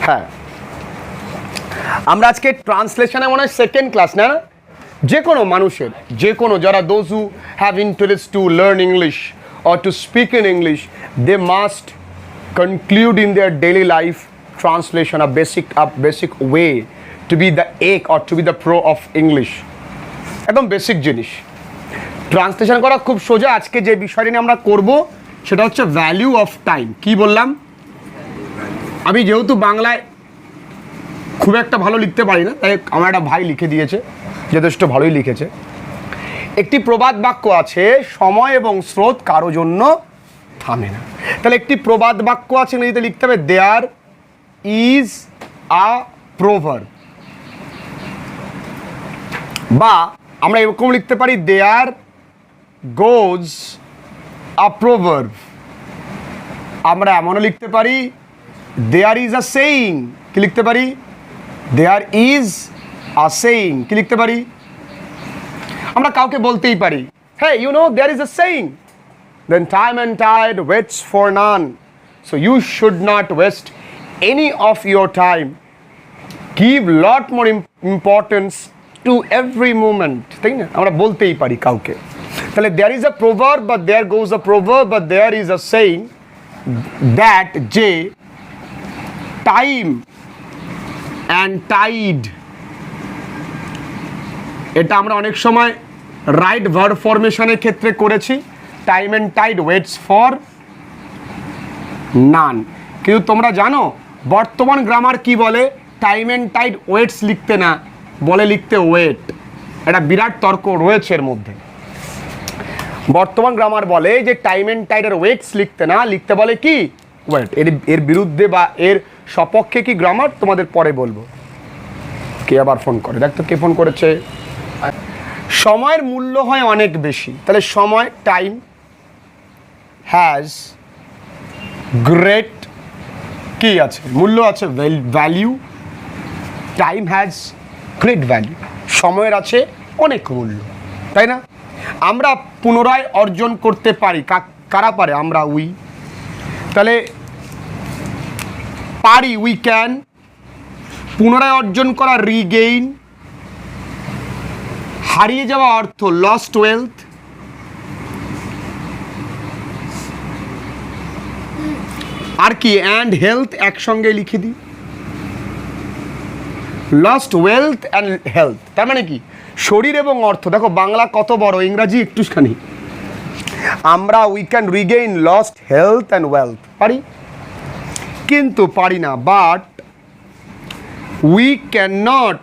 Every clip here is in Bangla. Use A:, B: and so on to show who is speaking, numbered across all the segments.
A: হ্যাঁ, আমরা আজকে ট্রান্সলেশনে মনে হয় সেকেন্ড ক্লাস না, যে কোনো মানুষের, যে কোনো যারা those who have interest to learn English or to speak in English, they must conclude in their daily life translation, a basic way to be the egg or to be the pro of English. একদম বেসিক জিনিস ট্রান্সলেশন করা খুব সোজা। আজকে যে বিষয়টা নিয়ে আমরা করব সেটা হচ্ছে ভ্যালু অফ টাইম। কি বললাম? আমি যেহেতু বাংলায় খুব একটা ভালো লিখতে পারি না, তাই আমার একটা ভাই লিখে দিয়েছে, যথেষ্ট ভালোই লিখেছে। একটি প্রবাদ বাক্য আছে, সময় এবং স্রোত কারো জন্য থামে না। তাহলে একটি প্রবাদ বাক্য আছে, ইংরেজিতে লিখতে হবে দেয়ার ইজ আ প্রোভার্ব, বা আমরা এরকম লিখতে পারি দেয়ার গোজ আ প্রোভার্ব। আমরা এমনও লিখতে পারি দেয়ার ইজ আ সেইং। কি লিখতে পারি? There is a saying. কি লিখতে পারি? আমরা কাউকে বলতেই পারি, hey, you know there is a saying, then time and tide waits for none, so you should not waste any of your time, give lot more importance to every moment, তাই না? আমরা বলতেই পারি কাউকে। তাহলে there is a proverb, but there goes a proverb, but there is a saying that যে time and tide, এটা আমরা অনেক সময় রাইট ভার্ব ফরমেশনের ক্ষেত্রে করেছি, time and tide waits for none. কিন্তু তোমরা জানো বর্তমান গ্রামার কি বলে? টাইম অ্যান্ড টাইড ওয়েটস লিখতে না, বলে লিখতে ওয়েট। একটা বিরাট তর্ক রয়েছে এর মধ্যে। বর্তমান গ্রামার বলে যে টাইম অ্যান্ড টাইডের ওয়েটস লিখতে না, লিখতে বলে কি? ওয়েট। এর বিরুদ্ধে বা এর সপক্ষে কি গ্রামার তোমাদের পরে বলবো। কে আবার ফোন করে? দেখ তো কে ফোন করেছে। সময়ের মূল্য হয় অনেক বেশি। তাহলে সময়, টাইম হ্যাজ গ্রেট কি আছে? মূল্য আছে, value. Time has great value. সময়ের আছে অনেক মূল্য, তাই না? আমরা পুনরায় অর্জন করতে পারি। কারা পারে? আমরা, উই। তাহলে পারি, উই ক্যান। পুনরায় অর্জন করা, রিগেইন। হারিয়ে যাওয়া অর্থ লস্ট ওয়েলথ। আর কি? অ্যান্ড হেলথ একসঙ্গে লিখে দিই, লস্ট ওয়েলথ অ্যান্ড হেলথ। তার মানে কি? শরীর এবং অর্থ। দেখো বাংলা কত বড়, ইংরাজি একটুখানি। আমরা we can Regain lost health and wealth পারি, কিন্তু পারি না but we can not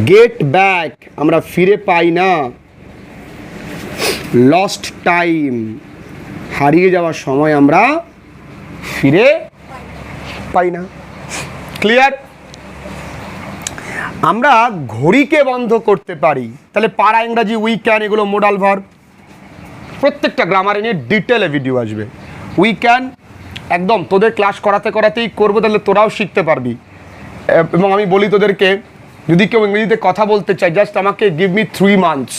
A: get back, আমরা ফিরে পাই না লস্ট টাইম, হারিয়ে যাওয়ার সময় আমরা ফিরে পাই না। ক্লিয়ার? আমরা ঘড়িকে বন্ধ করতে পারি। তাহলে পারা, ইংরাজি উই ক্যান, এগুলো মোডাল ভার্ব। প্রত্যেকটা গ্রামারে নিয়ে ডিটেলে ভিডিও আসবে। উই ক্যান একদম তোদের ক্লাস করাতে করাতেই করবো, তাহলে তোরাও শিখতে পারবি। এবং আমি বলি তোদেরকে, যদি কেউ ইংরেজিতে কথা বলতে চায়, জাস্ট আমাকে গিভ মি 3 months,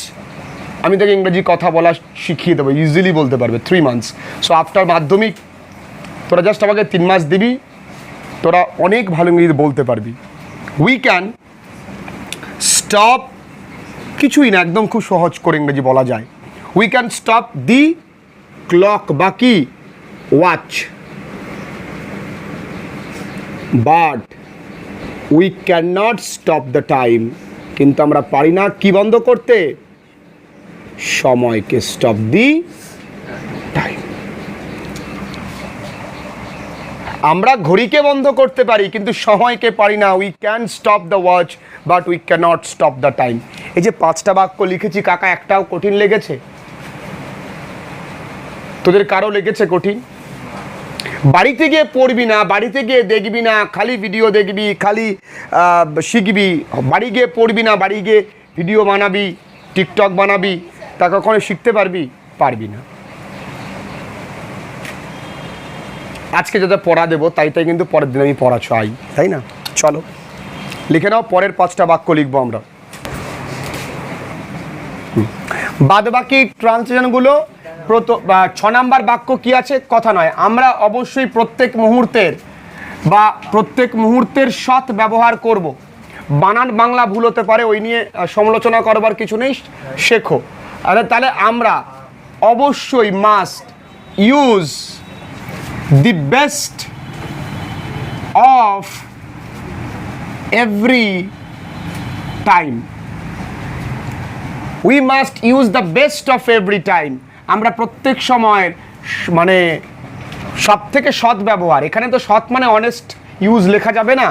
A: আমি তোকে ইংরেজি কথা বলা শিখিয়ে দেবো, ইজিলি বলতে পারবে 3 months। সো আফটার মাধ্যমিক তোরা জাস্ট আমাকে 3 মাস দিবি, তোরা অনেক ভালো ইংরেজি বলতে পারবি। উই ক্যান স্টপ, কিছুই না, একদম খুব সহজ করে ইংরেজি বলা যায়। We can stop the clock, বা কি? Watch. But we can not stop the time, কিন্তু আমরা পারি না কি বন্ধ করতে? সময়কে। Stop the time. আমরা ঘড়িকে বন্ধ করতে পারি, কিন্তু সময়কে পারি না। We can stop the watch but we can not stop the time. এই যে 5টা বাক্য লিখেছি কাকা, একটাও কঠিন লেগেছে? তোদের কারো লেগেছে কঠিন? বাড়িতে গিয়ে পড়বি না, বাড়িতে গিয়ে দেখবি না, খালি ভিডিও দেখবি, খালি শিখবি। বাড়ি গিয়ে পড়বি না, বাড়ি গিয়ে ভিডিও বানাবি, টিকটক বানাবি, তা কখনো শিখতে পারবি? পারবি না। আজকে যাতে পড়া দেবো তাই কিন্তু পরের দিন আমি পড়া চাই, তাই না? চলো লিখে নাও, পরের 5টা বাক্য লিখবো আমরা। বাদ বাকি ট্রান্সলেশনগুলো ছ নাম্বার বাক্য কি আছে, কথা নয়। আমরা অবশ্যই প্রত্যেক মুহূর্তের সৎ ব্যবহার করব। বানান বাংলা ভুল হতে পারে, ওই নিয়ে সমালোচনা করবার কিছু নেই, শেখো। তাহলে আমরা অবশ্যই must use the best of every time. We must use the best of every time. আমরা প্রত্যেক সময়ের মানে সব থেকে সৎ ব্যবহার, এখানে তো সৎ মানে অনেস্ট ইউজ লেখা যাবে না।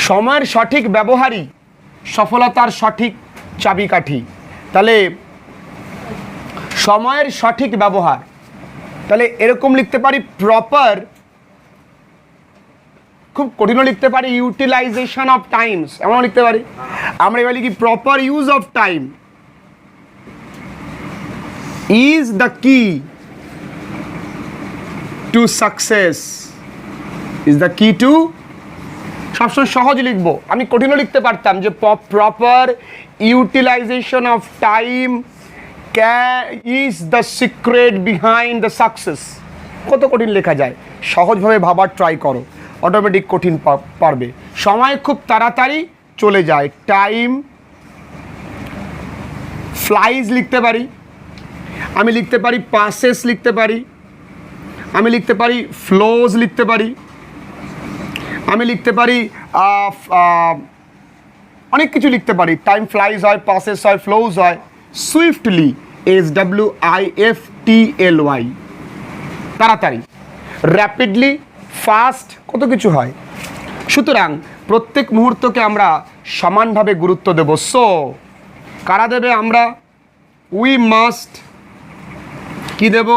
A: সময়ের সঠিক ব্যবহারই সফলতার সঠিক চাবিকাঠি। তাহলে সময়ের সঠিক ব্যবহার, তাহলে এরকম লিখতে পারি প্রপার, খুব কঠিনও লিখতে পারি ইউটিলাইজেশন অফ টাইমস, এমনও লিখতে পারি। আমরা এবার লিখি proper use of time is the কি টু সাকসেস, ইজ দ্য কি টু, সবসময় সহজ লিখবো, আমি কঠিনও লিখতে পারতাম যে proper utilisation of time is the secret behind the success. কত কঠিন লেখা যায়, সহজভাবে ভাবার ট্রাই করো, অটোমেটিক কঠিন পারবে। সময় খুব তাড়াতাড়ি চলে যায়, টাইম ফ্লাইজ লিখতে পারি, আমি লিখতে পারি পাসেস লিখতে পারি, আমি লিখতে পারি ফ্লোজ লিখতে পারি, আমি লিখতে পারি অনেক কিছু লিখতে পারি। টাইম ফ্লাইজ হয়, পাসেস হয়, ফ্লোজ হয়। সুইফটলি, SWIFTLY, তাড়াতাড়ি। র্যাপিডলি, ফাস্ট, কত কিছু হয়। সুতরাং প্রত্যেক মুহূর্তকে আমরা সমানভাবে গুরুত্ব দেব। সো কারা দেবে, আমরা উই মাস্ট কি দেব,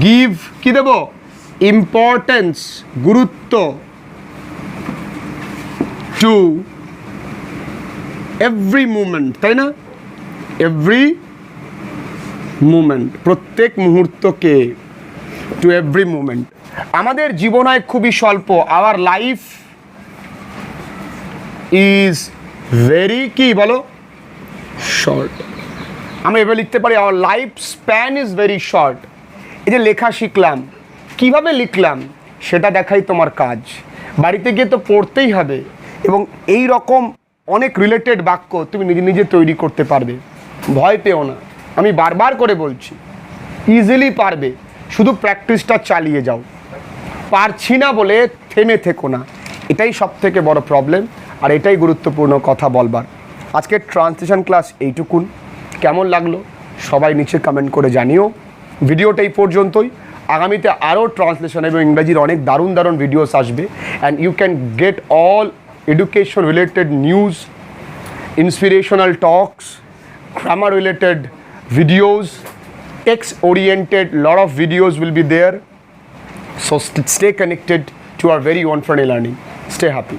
A: গিভ কি দেব, ইম্পর্টেন্স, গুরুত্ব, টু এভরি মুমেন্ট, তাই না, এভরি মুমেন্ট, প্রত্যেক মুহূর্তকে, টু এভরি মুমেন্ট। আমাদের জীবন হয় খুবই স্বল্প, আওয়ার লাইফ ইজ ভেরি কি বলো, শর্ট। আমরা এভাবে লিখতে পারি our life span is very short. এই যে লেখা শিখলাম, কিভাবে লিখলাম সেটা দেখাই তোমার কাজ, বাড়িতে গিয়ে তো পড়তেই হবে। এবং এই রকম অনেক রিলেটেড বাক্য তুমি নিজে নিজে তৈরি করতে পারবে, ভয় পেও না, আমি বারবার করে বলছি, ইজিলি পারবে, শুধু প্র্যাকটিসটা চালিয়ে যাও। পারছি না বলে থেমে থেকো না, এটাই সব থেকে বড় প্রবলেম, আর এটাই গুরুত্বপূর্ণ কথা বলবার। আজকের ট্রান্সলেশন ক্লাস এইটুকুন, কেমন লাগলো সবাই নিচে কমেন্ট করে জানিও। ভিডিওটা এই পর্যন্তই, আগামীতে আরও ট্রান্সলেশন এবং ইংরাজির অনেক দারুণ দারুণ ভিডিওস আসবে। And you can get all education related news, inspirational talks, grammar related videos, text oriented, lot of videos will be there. So stay connected to our very own Friday Learning. Stay happy.